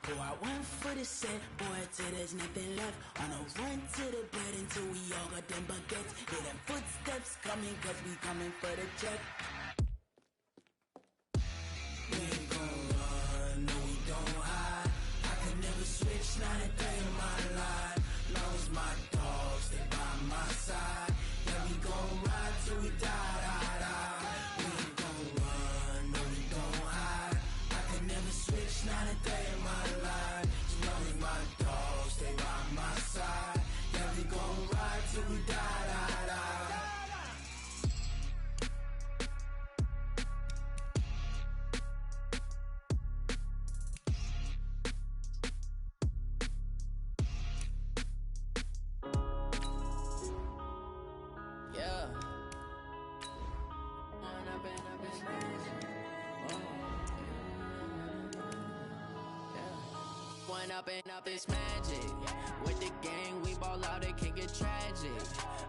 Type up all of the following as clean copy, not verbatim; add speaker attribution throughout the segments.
Speaker 1: Go out one for the set, boy, till there's nothing left. On a run to the bed until we all got them baguettes. Hear them footsteps coming, cause we coming for the check. We ain't gon' run, no we don't hide. I could never switch, not a day in my life. Long as my dogs stay by my side. Yeah, we gon' ride till we die, die, die. We ain't gon' run, no we don't hide. I could never switch, not a day in my life. As long as my dogs stay by my side. Yeah, we gon' ride till we die, die, die.
Speaker 2: Up and up this magic. With the gang, we ball out, it can get tragic.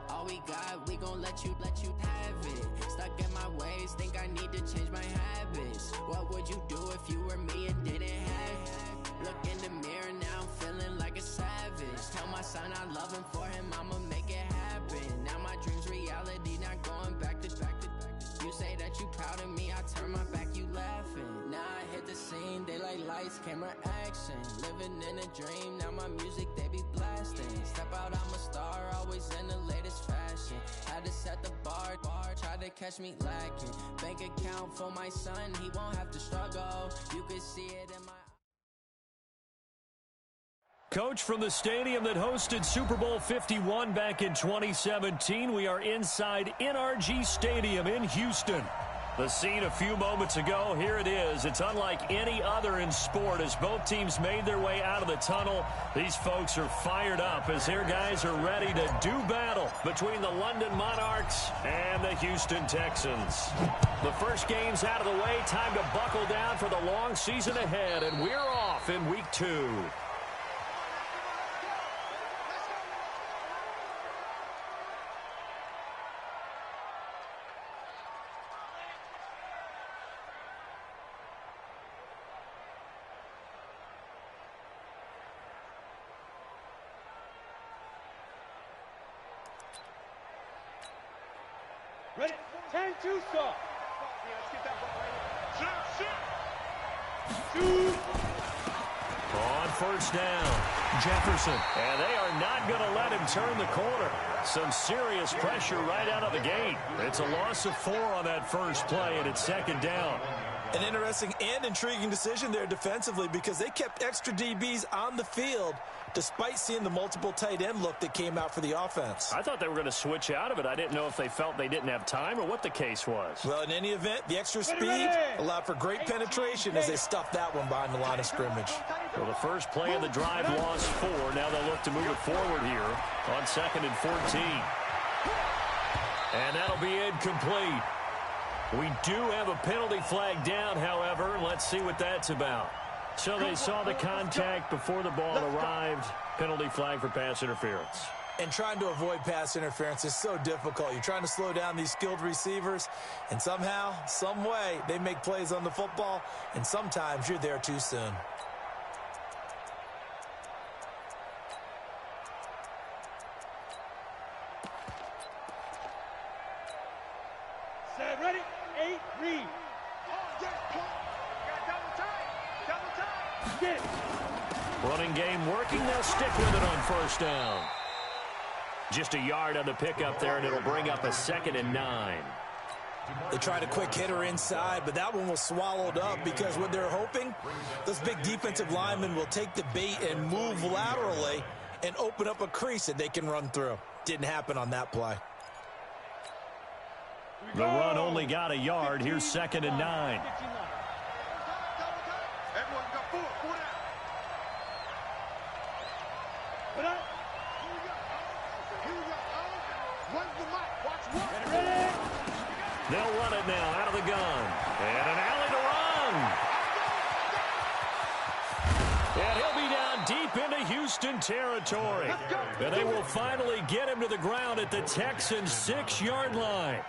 Speaker 2: All we got, we gon' let you have it. Stuck in my ways, think I need to change my habits. What would you do if you were me and didn't have it? Look in the mirror, now I'm feeling like a savage. Tell my son I love him, for him I'ma make it happen. Now my dream's reality, not going back to. You say that you proud of me, I turn my back, you laughing. Now I hit the scene, they like lights, camera, action. Living in a dream, now my music, they be blasting. Step out, I'm a star, always in the latest fashion. Had to set the bar, try to catch me lacking. Bank account for my son, he won't have to struggle. You can see it in my...
Speaker 3: Coach, from the stadium that hosted Super Bowl 51 back in 2017, we are inside NRG Stadium in Houston. The scene a few moments ago, here it is. It's unlike any other in sport as both teams made their way out of the tunnel. These folks are fired up as their guys are ready to do battle between the London Monarchs and the Houston Texans. The first game's out of the way. Time to buckle down for the long season ahead, and we're off in week 2.
Speaker 4: Ready? 10-2 start.
Speaker 3: On first down, Jefferson. And they are not going to let him turn the corner. Some serious pressure right out of the gate. It's a loss of 4 on that first play, and it's second down.
Speaker 5: An interesting and intriguing decision there defensively because they kept extra DBs on the field despite seeing the multiple tight end look that came out for the offense.
Speaker 3: I thought they were going to switch out of it. I didn't know if they felt they didn't have time or what the case was.
Speaker 5: Well, in any event, the extra speed allowed for great penetration as they stuffed that one behind the line of scrimmage.
Speaker 3: Well, the first play of the drive lost 4. Now they'll look to move it forward here on 2nd and 14. And that'll be incomplete. We do have a penalty flag down, however. Let's see what that's about. So they saw the contact before the ball arrived. Penalty flag for pass interference.
Speaker 5: And trying to avoid pass interference is so difficult. You're trying to slow down these skilled receivers, and somehow, some way, they make plays on the football, and sometimes you're there too soon.
Speaker 4: Set, ready? 8, read.
Speaker 3: Running game working. They'll stick with it on first down. Just a yard on the pickup there, and it'll bring up a 2nd and 9.
Speaker 5: They tried a quick hitter inside, but that one was swallowed up because what they're hoping, those big defensive linemen will take the bait and move laterally and open up a crease that they can run through. Didn't happen on that play.
Speaker 3: The run only got a yard. Here's 2nd and 9. They'll run it now out of the gun. And an alley to run. And he'll be down deep into Houston territory. And they will finally get him to the ground at the Texans' 6-yard line.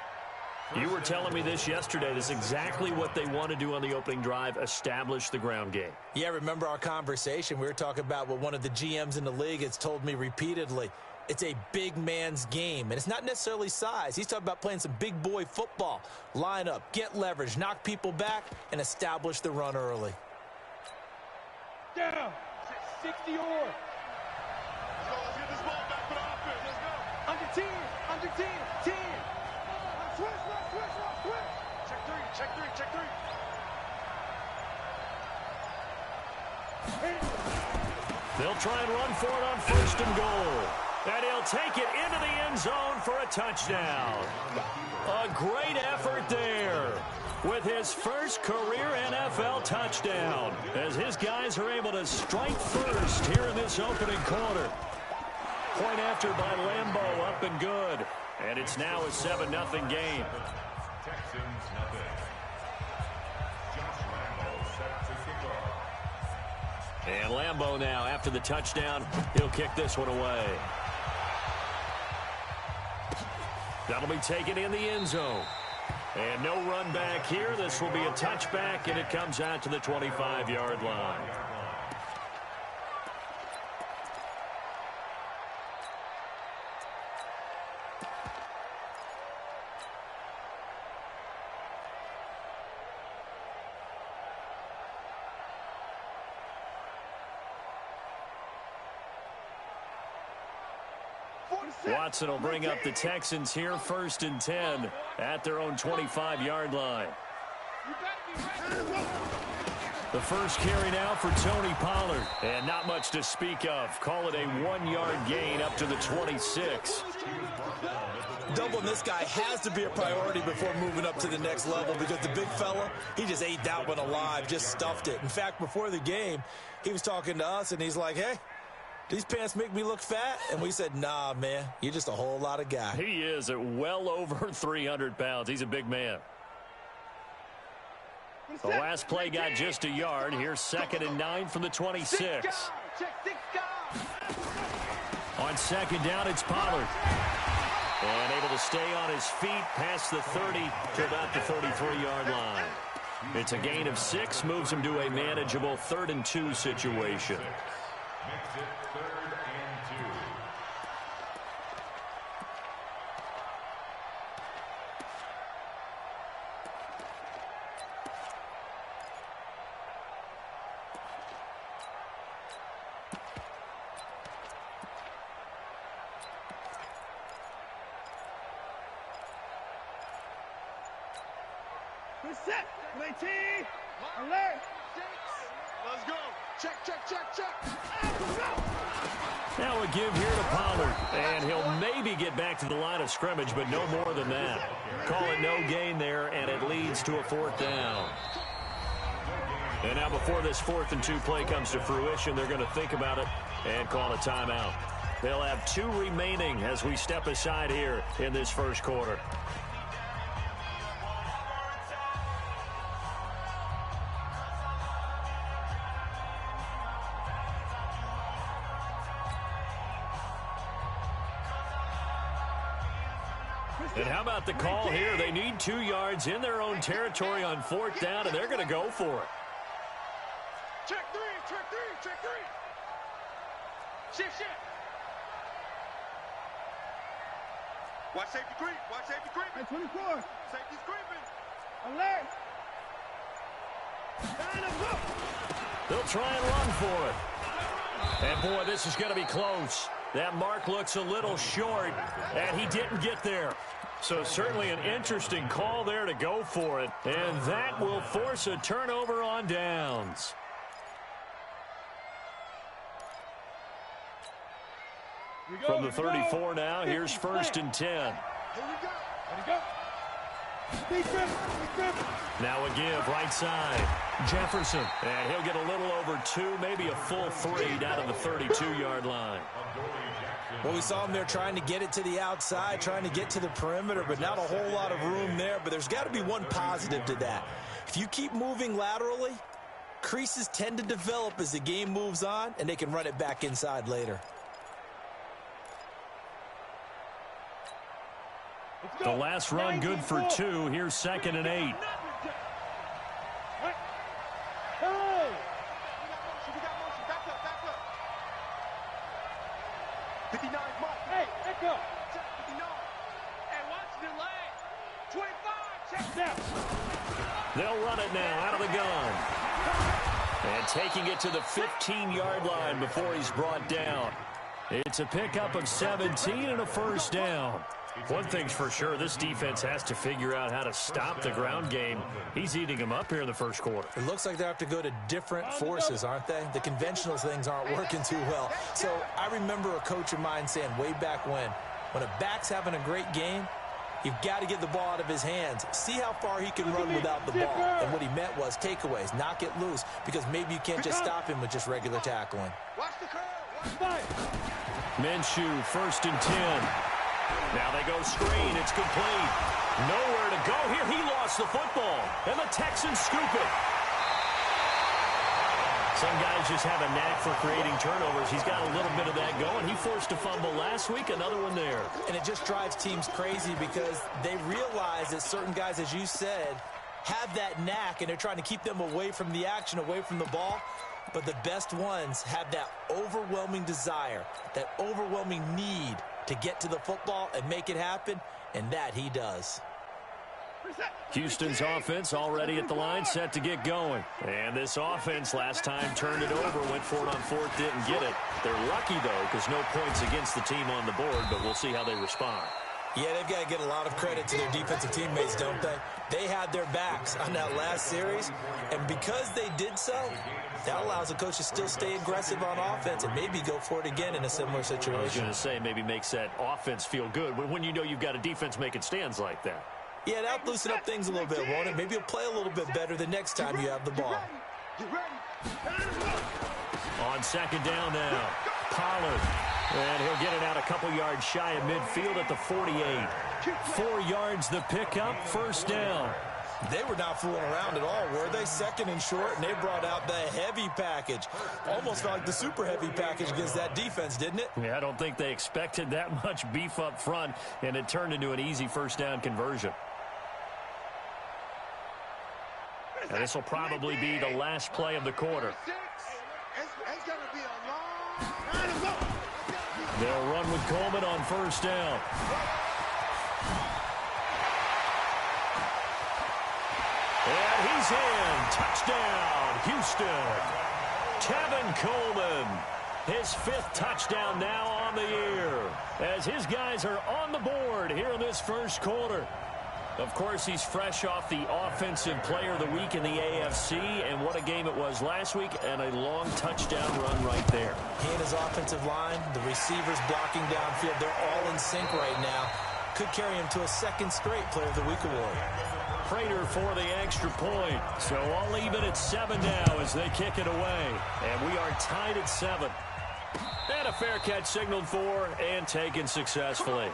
Speaker 3: You were telling me this yesterday. This is exactly what they want to do on the opening drive, establish the ground game.
Speaker 5: Yeah, remember our conversation? We were talking about what one of the GMs in the league has told me repeatedly. It's a big man's game, and it's not necessarily size. He's talking about playing some big boy football. Line up, get leverage, knock people back, and establish the run early.
Speaker 4: Down. 60 or.
Speaker 6: Let's get this ball back for the offense. Let's go.
Speaker 4: Under 10. Under 10. 10. Switch.
Speaker 6: Check three.
Speaker 3: They'll try and run for it on 1st and goal. And he'll take it into the end zone for a touchdown. A great effort there with his first career NFL touchdown as his guys are able to strike first here in this opening quarter. Point after by Lambeau, up and good. And it's now a 7-0 game.
Speaker 6: Texans nothing. Josh Lambeau set to kick off.
Speaker 3: And Lambeau now, after the touchdown, he'll kick this one away. That'll be taken in the end zone. And no run back here. This will be a touchback, and it comes out to the 25-yard line. Watson will bring up the Texans here, 1st and 10 at their own 25-yard line. The first carry now for Tony Pollard. And not much to speak of. Call it a 1-yard gain up to the 26.
Speaker 5: Doubling this guy has to be a priority before moving up to the next level because the big fella, he just ate that one alive, just stuffed it. In fact, before the game, he was talking to us, and he's like, hey, these pants make me look fat? And we said, nah, man, you're just a whole lot of guy.
Speaker 3: He is at well over 300 pounds. He's a big man. The last play got just a yard. Here's 2nd and 9 from the 26. On 2nd down, it's Pollard. And able to stay on his feet past the 30 to about the 33-yard line. It's a gain of 6, moves him to a manageable 3rd and 2 situation.
Speaker 6: Makes it 3rd and 2.
Speaker 4: Set. 18. Alert.
Speaker 6: Let's go. Check.
Speaker 3: Now a give here to Pollard, and he'll maybe get back to the line of scrimmage, but no more than that. Call it no gain there, and it leads to a 4th down. And now before this 4th and 2 play comes to fruition, they're going to think about it and call a timeout. They'll have 2 remaining as we step aside here in this first quarter. And how about the call here? They need 2 yards in their own territory on 4th down, and they're going to go for it.
Speaker 6: Check three. Shift. Watch safety creep.
Speaker 4: At 24.
Speaker 6: Safety's creeping.
Speaker 4: Alert. Line up.
Speaker 3: They'll try and run for it. And, boy, this is going to be close. That mark looks a little short, and he didn't get there. So certainly an interesting call there to go for it, and that will force a turnover on downs. From the 34 now, here's 1st and 10.
Speaker 6: Here we go.
Speaker 3: Now a give right side. Jefferson, and he'll get a little over 2, maybe a full 3 down to the 32-yard line.
Speaker 5: Well, we saw him there trying to get it to the outside, trying to get to the perimeter, but not a whole lot of room there. But there's got to be one positive to that. If you keep moving laterally, creases tend to develop as the game moves on, and they can run it back inside later.
Speaker 3: The last run good for 2. Here's 2nd and 8. They'll run it now out of the gun. And taking it to the 15-yard line before he's brought down. It's a pickup of 17 and a first down. One thing's for sure, this defense has to figure out how to stop the ground game. He's eating them up here in the first quarter.
Speaker 5: It looks like they have to go to different forces, aren't they? The conventional things aren't working too well. So I remember a coach of mine saying way back when a back's having a great game, you've got to get the ball out of his hands. See how far he can run without the ball. And what he meant was takeaways, knock it loose, because maybe you can't just stop him with just regular tackling.
Speaker 6: Watch the curve.
Speaker 3: Minshew, 1st and 10. Now they go screen. It's complete. Nowhere to go here. He lost the football. And the Texans scoop it. Some guys just have a knack for creating turnovers. He's got a little bit of that going. He forced a fumble last week. Another one there.
Speaker 5: And it just drives teams crazy because they realize that certain guys, as you said, have that knack, and they're trying to keep them away from the action, away from the ball. But the best ones have that overwhelming desire, that overwhelming need to get to the football and make it happen, and that he does.
Speaker 3: Houston's offense already at the line, set to get going. And this offense last time turned it over, went for it on 4th, didn't get it. They're lucky, though, because no points against the team on the board, but we'll see how they respond.
Speaker 5: Yeah, they've got to get a lot of credit to their defensive teammates, don't they? They had their backs on that last series, and because they did so, that allows the coach to still stay aggressive on offense and maybe go for it again in a similar situation.
Speaker 3: I was going to say, maybe makes that offense feel good when you know you've got a defense making stands like that.
Speaker 5: Yeah, that'll loosen up things a little bit, won't it? Maybe you'll play a little bit better the next time you have the ball.
Speaker 3: On 2nd down now, Pollard. And he'll get it out a couple yards shy of midfield at the 48. 4 yards the pickup, 1st down.
Speaker 5: They were not fooling around at all, were they? 2nd and short, and they brought out the heavy package. Almost like the super heavy package against that defense, didn't it?
Speaker 3: Yeah, I don't think they expected that much beef up front, and it turned into an easy 1st down conversion. And this will probably be the last play of the quarter. They'll run with Coleman on 1st down. And he's in. Touchdown, Houston. Tevin Coleman, his 5th touchdown now on the year, as his guys are on the board here in this first quarter. Of course, he's fresh off the Offensive Player of the Week in the AFC, and what a game it was last week, and a long touchdown run right there.
Speaker 5: He and his offensive line, the receivers blocking downfield, they're all in sync right now. Could carry him to a 2nd straight Player of the Week award.
Speaker 3: Prater for the extra point. So all even at 7 now as they kick it away. And we are tied at 7. And a fair catch signaled for and taken successfully.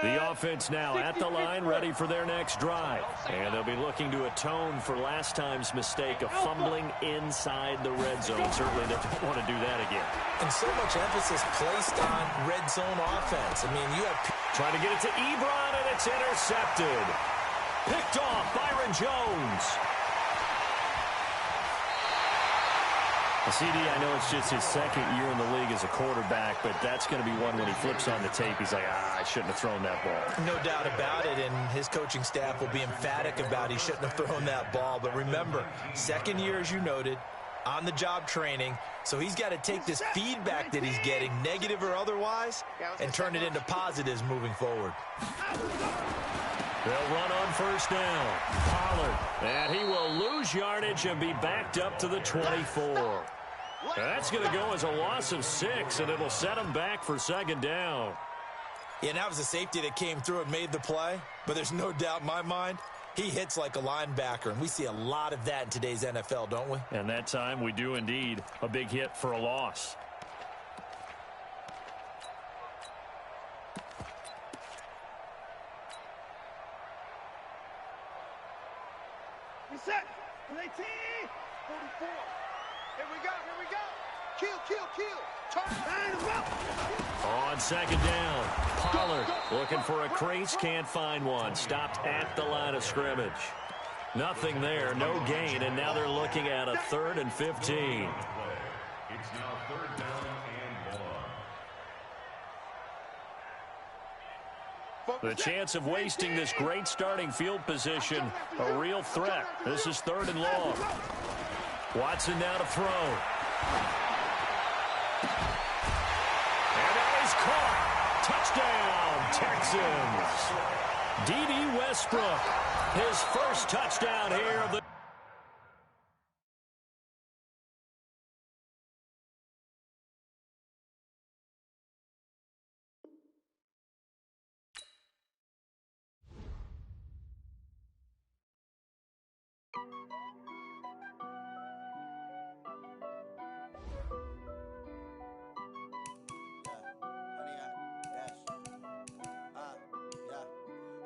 Speaker 3: The offense now at the line, ready for their next drive. And they'll be looking to atone for last time's mistake of fumbling inside the red zone. Certainly they don't want to do that again.
Speaker 5: And so much emphasis placed on red zone offense. I mean, you have...
Speaker 3: Trying to get it to Ebron, and it's intercepted. Picked off Byron Jones. CD, I know it's just his 2nd year in the league as a quarterback, but that's going to be one when he flips on the tape. He's like, I shouldn't have thrown that ball.
Speaker 5: No doubt about it, and his coaching staff will be emphatic about he shouldn't have thrown that ball. But remember, 2nd year, as you noted, on-the-job training, so he's got to take this feedback that he's getting, negative or otherwise, and turn it into positives moving forward.
Speaker 3: They'll run on 1st down. Pollard, and he will lose yardage and be backed up to the 24. That's going to go as a loss of 6, and it'll set him back for 2nd down.
Speaker 5: Yeah, and that was a safety that came through and made the play, but there's no doubt in my mind, he hits like a linebacker, and we see a lot of that in today's NFL, don't we?
Speaker 3: And that time we do indeed. A big hit for a loss.
Speaker 6: Here we go. Kill.
Speaker 3: On second down, Pollard looking for a crease, can't find one. Stopped at the line of scrimmage. Nothing there, no gain, and now they're looking at a 3rd and 15.
Speaker 7: It's now 3rd down and 1.
Speaker 3: The chance of wasting this great starting field position, a real threat. This is 3rd and long. Watson now to throw. And that is caught. Touchdown, Texans. D.D. Westbrook, his first touchdown here of the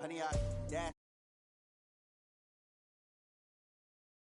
Speaker 8: Honey, I